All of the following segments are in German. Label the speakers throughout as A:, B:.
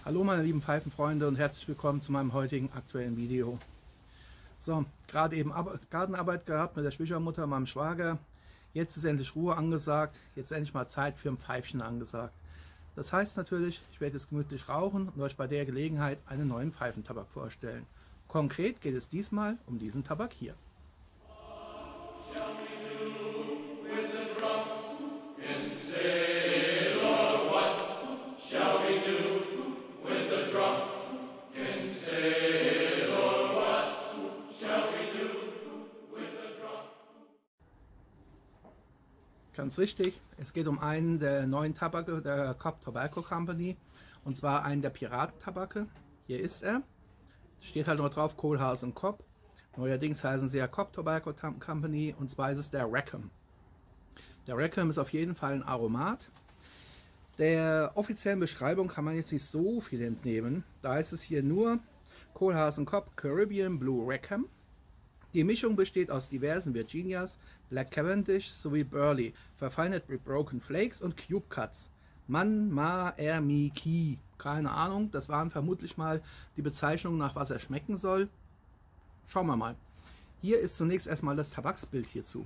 A: Hallo meine lieben Pfeifenfreunde und herzlich willkommen zu meinem heutigen aktuellen Video. So, gerade eben Gartenarbeit gehabt mit der Schwiegermutter, meinem Schwager. Jetzt ist endlich Ruhe angesagt, jetzt ist endlich mal Zeit für ein Pfeifchen angesagt. Das heißt natürlich, ich werde jetzt gemütlich rauchen und euch bei der Gelegenheit einen neuen Pfeifentabak vorstellen. Konkret geht es diesmal um diesen Tabak hier. Ganz richtig, es geht um einen der neuen Tabake der Cobb Tobacco Company, und zwar einen der Piratentabake. Hier ist er. Steht halt nur drauf Kohlhaas und Cobb. Neuerdings heißen sie ja Cobb Tobacco Company, und zwar ist es der Rackham. Der Rackham ist auf jeden Fall ein Aromat. Der offiziellen Beschreibung kann man jetzt nicht so viel entnehmen. Da ist es hier nur Kohlhaas und Cobb Caribbean Blue Rackham. Die Mischung besteht aus diversen Virginias, Black Cavendish sowie Burley, verfeinert mit Broken Flakes und Cube Cuts. Man, Ma, Er, Mi, Ki. Keine Ahnung, das waren vermutlich mal die Bezeichnungen, nach was er schmecken soll. Schauen wir mal. Hier ist zunächst erstmal das Tabaksbild hierzu.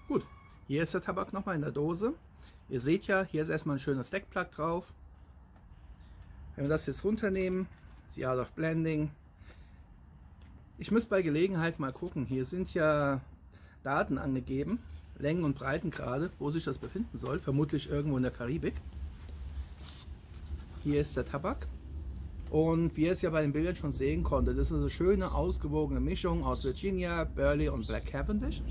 A: Gut, hier ist der Tabak nochmal in der Dose. Ihr seht ja, hier ist erstmal ein schönes Deckblatt drauf. Wenn wir das jetzt runternehmen, The Art of Blending. Ich muss bei Gelegenheit mal gucken, hier sind ja Daten angegeben, Längen und Breitengrade, wo sich das befinden soll, vermutlich irgendwo in der Karibik. Hier ist der Tabak. Und wie ihr es ja bei den Bildern schon sehen konntet, das ist eine schöne, ausgewogene Mischung aus Virginia, Burley und Black Cavendish.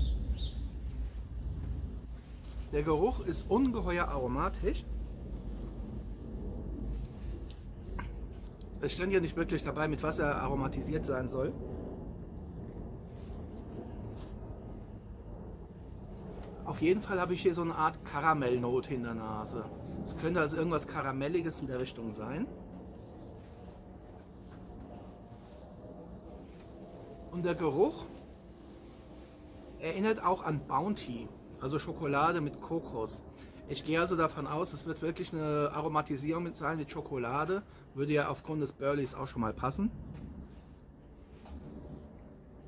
A: Der Geruch ist ungeheuer aromatisch. Es stand ja nicht wirklich dabei, mit was er aromatisiert sein soll. Auf jeden Fall habe ich hier so eine Art Karamellnote in der Nase. Es könnte also irgendwas Karamelliges in der Richtung sein. Und der Geruch erinnert auch an Bounty, also Schokolade mit Kokos. Ich gehe also davon aus, es wird wirklich eine Aromatisierung mit sein mit Schokolade. Würde ja aufgrund des Burleys auch schon mal passen.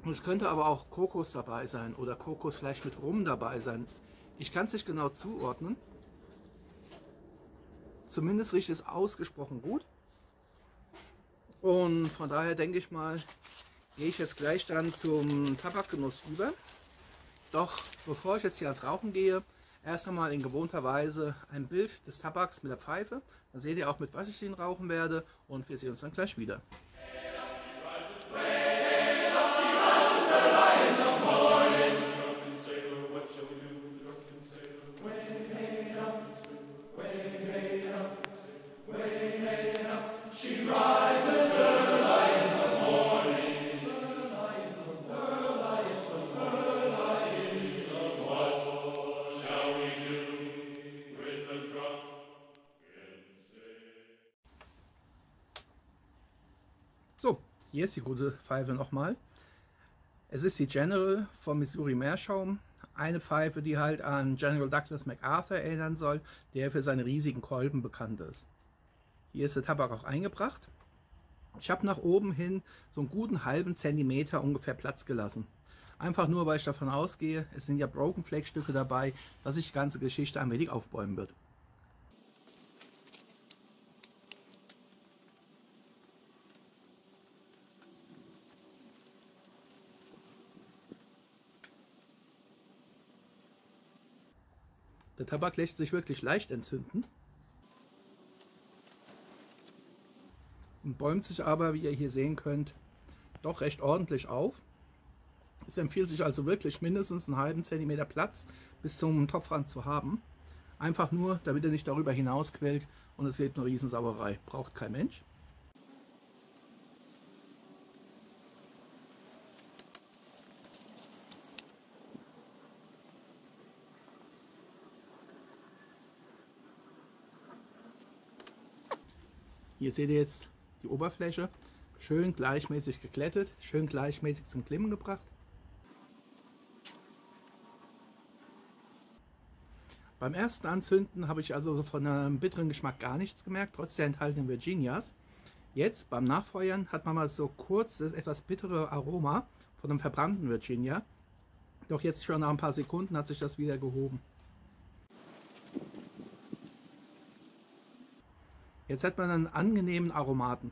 A: Und es könnte aber auch Kokos dabei sein oder Kokos vielleicht mit Rum dabei sein. Ich kann es nicht genau zuordnen. Zumindest riecht es ausgesprochen gut. Und von daher denke ich mal, gehe ich jetzt gleich dann zum Tabakgenuss über. Doch bevor ich jetzt hier ans Rauchen gehe, erst einmal in gewohnter Weise ein Bild des Tabaks mit der Pfeife. Dann seht ihr auch, mit was ich den rauchen werde, und wir sehen uns dann gleich wieder. So, hier ist die gute Pfeife nochmal. Es ist die General vom Missouri Meerschaum. Eine Pfeife, die halt an General Douglas MacArthur erinnern soll, der für seine riesigen Kolben bekannt ist. Hier ist der Tabak auch eingebracht. Ich habe nach oben hin so einen guten halben Zentimeter ungefähr Platz gelassen. Einfach nur, weil ich davon ausgehe, es sind ja Broken Flake Stücke dabei, dass sich die ganze Geschichte ein wenig aufbäumen wird. Der Tabak lässt sich wirklich leicht entzünden und bäumt sich aber, wie ihr hier sehen könnt, doch recht ordentlich auf. Es empfiehlt sich also wirklich mindestens einen halben Zentimeter Platz bis zum Topfrand zu haben. Einfach nur, damit er nicht darüber hinaus quillt und es gibt eine Riesensauerei. Braucht kein Mensch. Hier seht ihr jetzt die Oberfläche, schön gleichmäßig geglättet, schön gleichmäßig zum Glimmen gebracht. Beim ersten Anzünden habe ich also von einem bitteren Geschmack gar nichts gemerkt, trotz der enthaltenen Virginias. Jetzt beim Nachfeuern hat man mal so kurz das etwas bittere Aroma von einem verbrannten Virginia. Doch jetzt schon nach ein paar Sekunden hat sich das wieder gehoben. Jetzt hat man einen angenehmen Aromaten.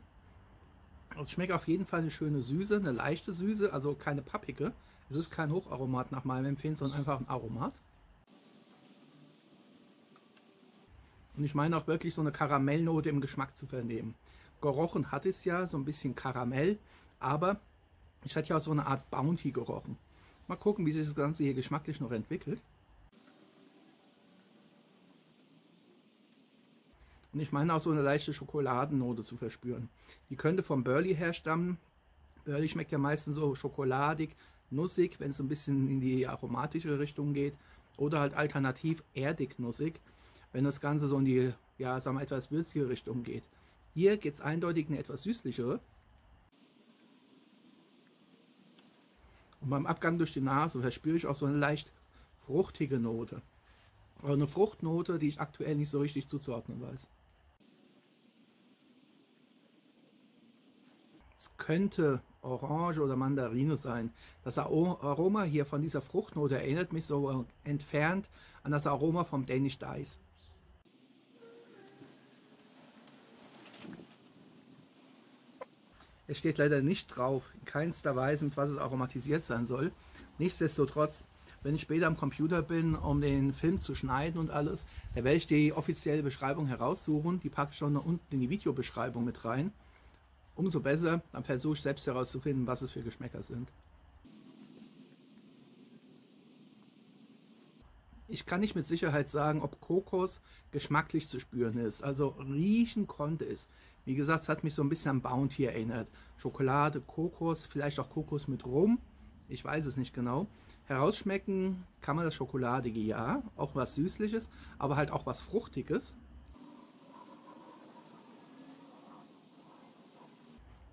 A: Es schmeckt auf jeden Fall eine schöne Süße, eine leichte Süße, also keine pappige. Es ist kein Hocharomat nach meinem Empfinden, sondern einfach ein Aromat. Und ich meine auch wirklich so eine Karamellnote im Geschmack zu vernehmen. Gerochen hat es ja so ein bisschen Karamell, aber ich hatte ja auch so eine Art Bounty gerochen. Mal gucken, wie sich das Ganze hier geschmacklich noch entwickelt. Und ich meine auch so eine leichte Schokoladennote zu verspüren. Die könnte vom Burley herstammen. Burley schmeckt ja meistens so schokoladig, nussig, wenn es so ein bisschen in die aromatische Richtung geht. Oder halt alternativ erdig nussig, wenn das Ganze so in die, ja, sagen wir, etwas würzige Richtung geht. Hier geht es eindeutig eine etwas süßlichere. Und beim Abgang durch die Nase verspüre ich auch so eine leicht fruchtige Note. Aber eine Fruchtnote, die ich aktuell nicht so richtig zuzuordnen weiß. Es könnte Orange oder Mandarine sein. Das Aroma hier von dieser Fruchtnote erinnert mich so entfernt an das Aroma vom Danish Dice. Es steht leider nicht drauf, in keinster Weise, mit was es aromatisiert sein soll. Nichtsdestotrotz, wenn ich später am Computer bin, um den Film zu schneiden und alles, da werde ich die offizielle Beschreibung heraussuchen. Die packe ich schon unten in die Videobeschreibung mit rein. Umso besser, dann versuche ich selbst herauszufinden, was es für Geschmäcker sind. Ich kann nicht mit Sicherheit sagen, ob Kokos geschmacklich zu spüren ist. Also riechen konnte es. Wie gesagt, es hat mich so ein bisschen an Bounty erinnert. Schokolade, Kokos, vielleicht auch Kokos mit Rum. Ich weiß es nicht genau. Herausschmecken kann man das Schokoladige, ja. Auch was Süßliches, aber halt auch was Fruchtiges.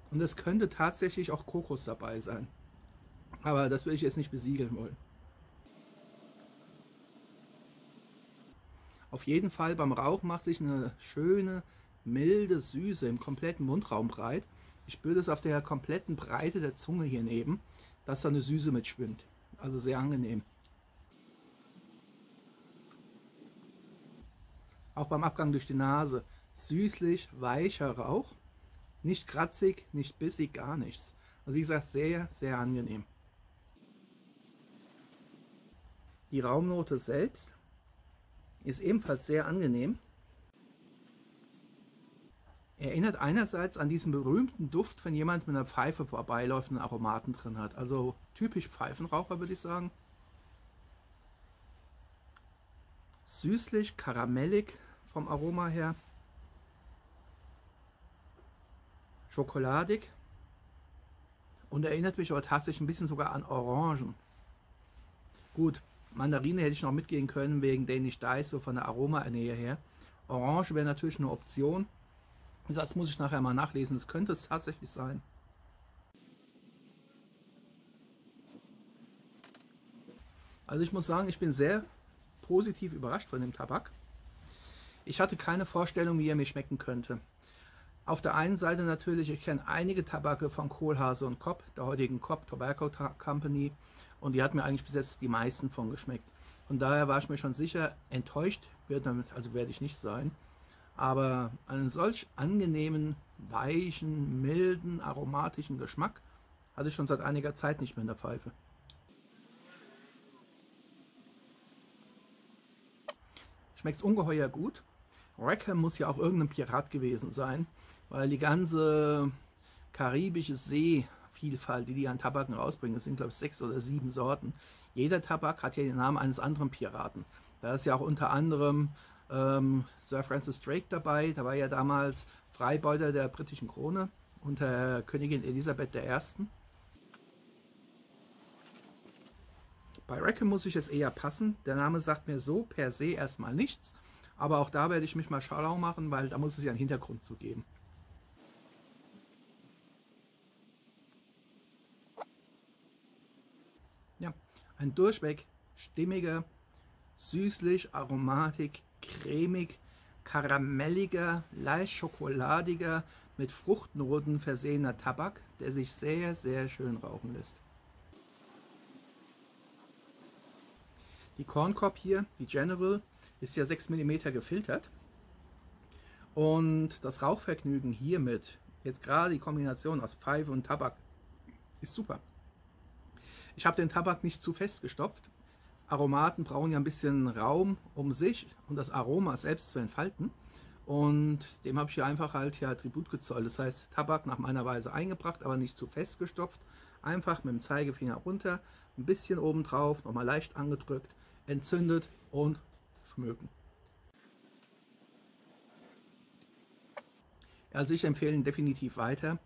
A: Und es könnte tatsächlich auch Kokos dabei sein. Aber das will ich jetzt nicht besiegeln wollen. Auf jeden Fall beim Rauch macht sich eine schöne, milde Süße im kompletten Mundraum breit. Ich spüre das auf der kompletten Breite der Zunge hier neben, dass da eine Süße mitschwimmt. Also sehr angenehm. Auch beim Abgang durch die Nase. Süßlich, weicher Rauch. Nicht kratzig, nicht bissig, gar nichts. Also wie gesagt, sehr, sehr angenehm. Die Raumnote selbst ist ebenfalls sehr angenehm. Erinnert einerseits an diesen berühmten Duft, wenn jemand mit einer Pfeife vorbeiläuft und Aromaten drin hat. Also typisch Pfeifenraucher, würde ich sagen. Süßlich, karamellig vom Aroma her. Schokoladig. Und erinnert mich aber tatsächlich ein bisschen sogar an Orangen. Gut, Mandarine hätte ich noch mitgehen können wegen Danish Dice, so von der Aromanähe her. Orange wäre natürlich eine Option. Das muss ich nachher mal nachlesen. Das könnte es tatsächlich sein. Also ich muss sagen, ich bin sehr positiv überrascht von dem Tabak. Ich hatte keine Vorstellung, wie er mir schmecken könnte. Auf der einen Seite natürlich, ich kenne einige Tabake von Kohlhase und Cobb, der heutigen Cobb Tobacco Company, und die hat mir eigentlich bis jetzt die meisten von geschmeckt. Von daher war ich mir schon sicher, enttäuscht werde ich nicht sein. Aber einen solch angenehmen, weichen, milden, aromatischen Geschmack hatte ich schon seit einiger Zeit nicht mehr in der Pfeife. schmeckt es ungeheuer gut. Rackham muss ja auch irgendein Pirat gewesen sein, weil die ganze karibische Seevielfalt, die die an Tabaken rausbringen, das sind glaube ich 6 oder 7 Sorten. Jeder Tabak hat ja den Namen eines anderen Piraten. Da ist ja auch unter anderem Sir Francis Drake dabei, der war ja damals Freibeuter der britischen Krone unter Königin Elisabeth I. Bei Rackham muss ich es eher passen. Der Name sagt mir so per se erstmal nichts. Aber auch da werde ich mich mal schlau machen, weil da muss es ja einen Hintergrund zu geben. Ja, ein durchweg stimmiger, süßlich, aromatik, cremig, karamelliger, leicht schokoladiger, mit Fruchtnoten versehener Tabak, der sich sehr, sehr schön rauchen lässt. Die Corncob hier, die General, ist ja 6 mm gefiltert. Und das Rauchvergnügen hiermit, jetzt gerade die Kombination aus Pfeife und Tabak, ist super. Ich habe den Tabak nicht zu fest gestopft. Aromaten brauchen ja ein bisschen Raum, um sich und das Aroma selbst zu entfalten. Und dem habe ich hier einfach halt ja Tribut gezollt. Das heißt, Tabak nach meiner Weise eingebracht, aber nicht zu fest gestopft. Einfach mit dem Zeigefinger runter, ein bisschen oben drauf, nochmal leicht angedrückt, entzündet und schmücken. Also ich empfehle ihn definitiv weiter.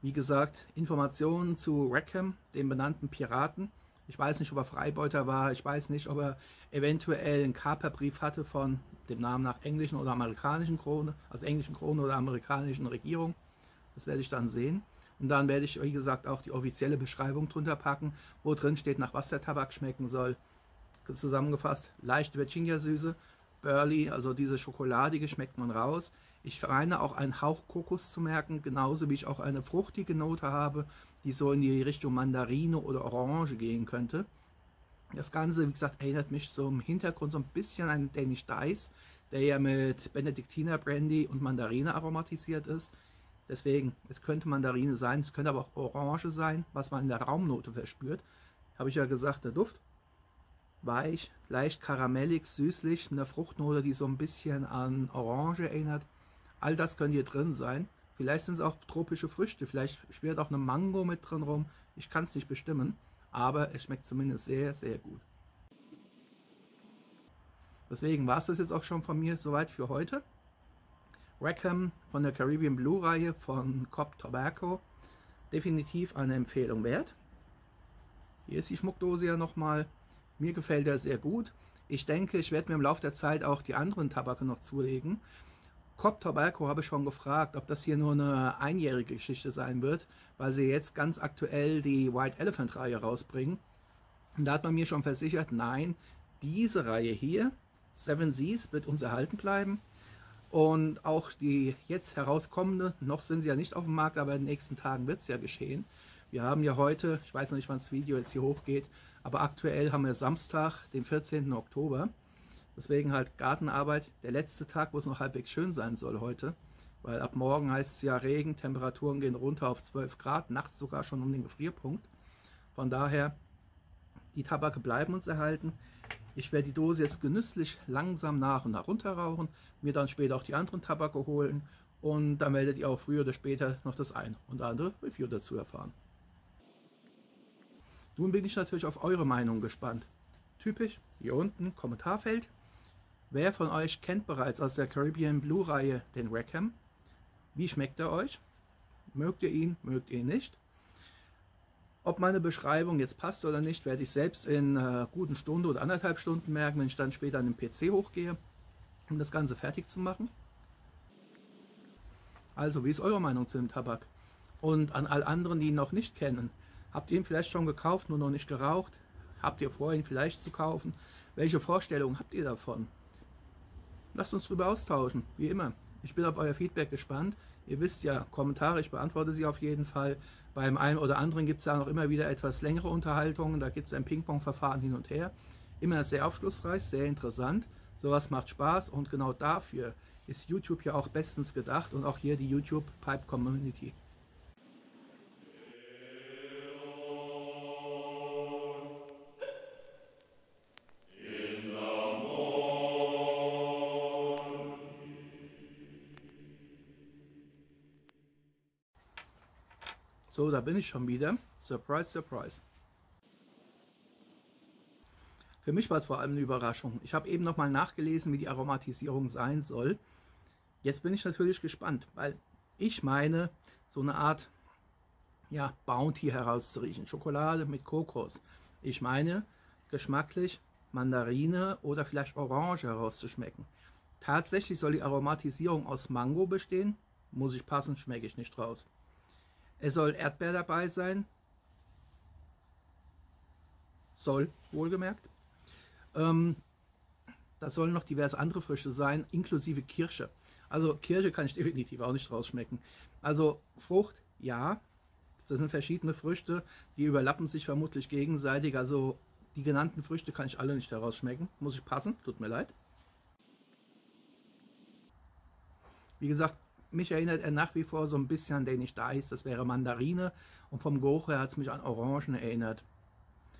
A: Wie gesagt, Informationen zu Rackham, dem benannten Piraten. Ich weiß nicht, ob er Freibeuter war, ich weiß nicht, ob er eventuell einen Kaperbrief hatte von dem Namen nach englischen oder amerikanischen Krone, also englischen Krone oder amerikanischen Regierung. Das werde ich dann sehen. Und dann werde ich, wie gesagt, auch die offizielle Beschreibung drunter packen, wo drin steht, nach was der Tabak schmecken soll. Zusammengefasst, leichte Virginia-Süße, Burley, also diese Schokoladige schmeckt man raus. Ich meine auch einen Hauch Kokos zu merken, genauso wie ich auch eine fruchtige Note habe, die so in die Richtung Mandarine oder Orange gehen könnte. Das Ganze, wie gesagt, erinnert mich so im Hintergrund so ein bisschen an Danish Dice, der ja mit Benediktiner Brandy und Mandarine aromatisiert ist. Deswegen, es könnte Mandarine sein, es könnte aber auch Orange sein, was man in der Raumnote verspürt. Habe ich ja gesagt, der Duft. Weich, leicht karamellig, süßlich, mit einer Fruchtnote, die so ein bisschen an Orange erinnert. All das könnte hier drin sein. Vielleicht sind es auch tropische Früchte, vielleicht schwirrt auch eine Mango mit drin rum. Ich kann es nicht bestimmen, aber es schmeckt zumindest sehr, sehr gut. Deswegen war es das jetzt auch schon von mir soweit für heute. Rackham von der Caribbean Blue Reihe von Cobb Tobacco. Definitiv eine Empfehlung wert. Hier ist die Schmuckdose ja nochmal. Mir gefällt er sehr gut. Ich denke, ich werde mir im Laufe der Zeit auch die anderen Tabake noch zulegen. Cobb Tobacco habe ich schon gefragt, ob das hier nur eine einjährige Geschichte sein wird, weil sie jetzt ganz aktuell die White Elephant Reihe rausbringen. Und da hat man mir schon versichert, nein, diese Reihe hier, Seven Seas, wird uns erhalten bleiben. Und auch die jetzt herauskommende, noch sind sie ja nicht auf dem Markt, aber in den nächsten Tagen wird es ja geschehen. Wir haben ja heute, ich weiß noch nicht, wann das Video jetzt hier hochgeht, aber aktuell haben wir Samstag, den 14. Oktober. Deswegen halt Gartenarbeit, der letzte Tag, wo es noch halbwegs schön sein soll heute. Weil ab morgen heißt es ja Regen, Temperaturen gehen runter auf 12 Grad, nachts sogar schon um den Gefrierpunkt. Von daher, die Tabake bleiben uns erhalten. Ich werde die Dose jetzt genüsslich langsam nach und nach runterrauchen, mir dann später auch die anderen Tabake holen und dann werdet ihr auch früher oder später noch das ein und andere Review dazu erfahren. Nun bin ich natürlich auf eure Meinung gespannt. Typisch, hier unten Kommentarfeld. Wer von euch kennt bereits aus der Caribbean Blue Reihe den Rackham? Wie schmeckt er euch? Mögt ihr ihn, mögt ihr ihn nicht? Ob meine Beschreibung jetzt passt oder nicht, werde ich selbst in guten Stunde oder 1,5 Stunden merken, wenn ich dann später an den PC hochgehe, um das Ganze fertig zu machen. Also, wie ist eure Meinung zu dem Tabak? Und an all anderen, die ihn noch nicht kennen, habt ihr ihn vielleicht schon gekauft, nur noch nicht geraucht? Habt ihr vor, ihn vielleicht zu kaufen? Welche Vorstellungen habt ihr davon? Lasst uns darüber austauschen, wie immer. Ich bin auf euer Feedback gespannt. Ihr wisst ja, Kommentare, ich beantworte sie auf jeden Fall. Beim einen oder anderen gibt es ja noch immer wieder etwas längere Unterhaltungen. Da gibt es ein Ping-Pong-Verfahren hin und her. Immer sehr aufschlussreich, sehr interessant. Sowas macht Spaß und genau dafür ist YouTube ja auch bestens gedacht und auch hier die YouTube Pipe Community. So, da bin ich schon wieder. Surprise, surprise. Für mich war es vor allem eine Überraschung. Ich habe eben nochmal nachgelesen, wie die Aromatisierung sein soll. Jetzt bin ich natürlich gespannt, weil ich meine, so eine Art ja, Bounty herauszuriechen. Schokolade mit Kokos. Ich meine, geschmacklich Mandarine oder vielleicht Orange herauszuschmecken. Tatsächlich soll die Aromatisierung aus Mango bestehen. Muss ich passen, schmecke ich nicht raus. Es soll Erdbeer dabei sein. Soll, wohlgemerkt. Das sollen noch diverse andere Früchte sein, inklusive Kirsche. Also Kirsche kann ich definitiv auch nicht rausschmecken. Also Frucht, ja. Das sind verschiedene Früchte, die überlappen sich vermutlich gegenseitig. Also die genannten Früchte kann ich alle nicht herausschmecken. Muss ich passen, tut mir leid. Wie gesagt, mich erinnert er nach wie vor so ein bisschen an den ich da ist. Das wäre Mandarine und vom Geruch her hat es mich an Orangen erinnert.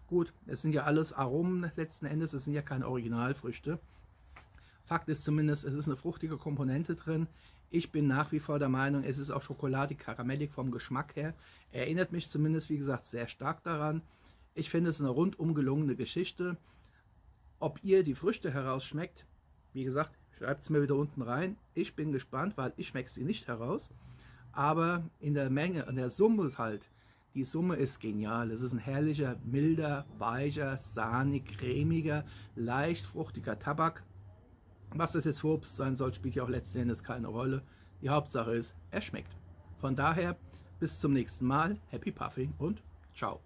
A: Gut, es sind ja alles Aromen letzten Endes, es sind ja keine Originalfrüchte. Fakt ist zumindest, es ist eine fruchtige Komponente drin. Ich bin nach wie vor der Meinung, es ist auch schokoladig, karamellig vom Geschmack her. Erinnert mich zumindest, wie gesagt, sehr stark daran. Ich finde es eine rundum gelungene Geschichte. Ob ihr die Früchte herausschmeckt, wie gesagt, schreibt es mir wieder unten rein. Ich bin gespannt, weil ich schmecke sie nicht heraus. Aber in der Menge, in der Summe halt, die Summe ist genial. Es ist ein herrlicher, milder, weicher, sahnig, cremiger, leicht fruchtiger Tabak. Was das jetzt für Obst sein soll, spielt ja auch letzten Endes keine Rolle. Die Hauptsache ist, er schmeckt. Von daher, bis zum nächsten Mal. Happy Puffing und ciao.